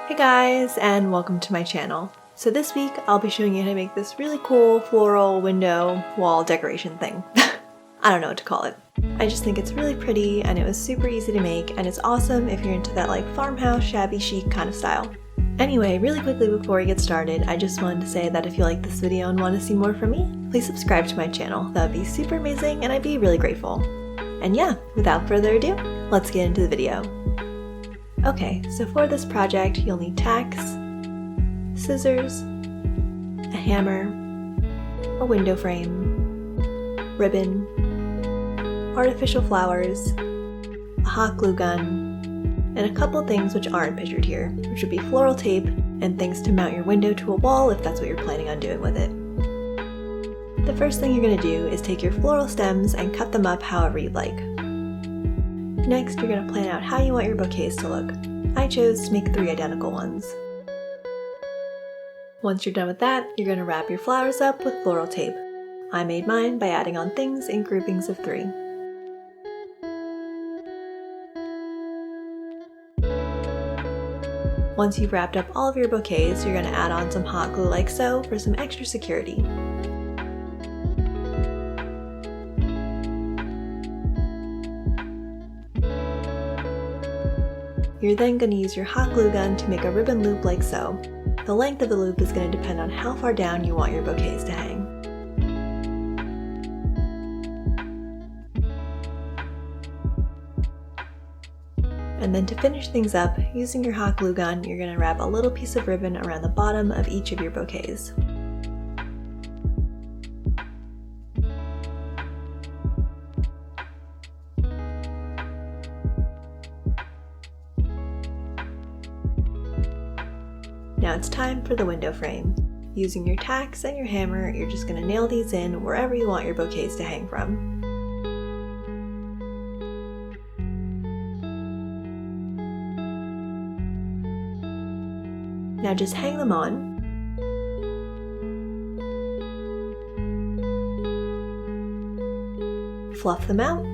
Hey guys, and welcome to my channel. So this week I'll be showing you how to make this really cool floral window wall decoration thing. I don't know what to call it. I just think it's really pretty and it was super easy to make, and it's awesome if you're into that like farmhouse, shabby chic kind of style. Anyway, really quickly before we get started, I just wanted to say that if you like this video and want to see more from me, please subscribe to my channel. That would be super amazing and I'd be really grateful. And yeah, without further ado, let's get into the video. Okay, so for this project you'll need tacks, scissors, a hammer, a window frame, ribbon, artificial flowers, a hot glue gun, and a couple things which aren't pictured here, which would be floral tape and things to mount your window to a wall if that's what you're planning on doing with it. The first thing you're going to do is take your floral stems and cut them up however you'd like. Next, you're going to plan out how you want your bouquets to look. I chose to make 3 identical ones. Once you're done with that, you're going to wrap your flowers up with floral tape. I made mine by adding on things in groupings of 3. Once you've wrapped up all of your bouquets, you're going to add on some hot glue like so for some extra security. You're then going to use your hot glue gun to make a ribbon loop like so. The length of the loop is going to depend on how far down you want your bouquets to hang. And then to finish things up, using your hot glue gun, you're going to wrap a little piece of ribbon around the bottom of each of your bouquets. Now it's time for the window frame. Using your tacks and your hammer, you're just going to nail these in wherever you want your bouquets to hang from. Now just hang them on. Fluff them out.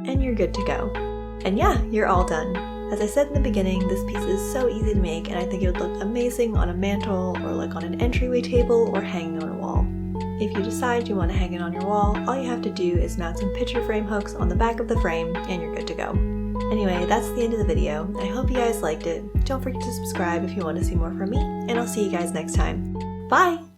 And you're good to go. And yeah, you're all done. As I said in the beginning, this piece is so easy to make and I think it would look amazing on a mantle or like on an entryway table or hanging on a wall. If you decide you want to hang it on your wall, all you have to do is mount some picture frame hooks on the back of the frame and you're good to go. Anyway, that's the end of the video. I hope you guys liked it. Don't forget to subscribe if you want to see more from me, and I'll see you guys next time. Bye!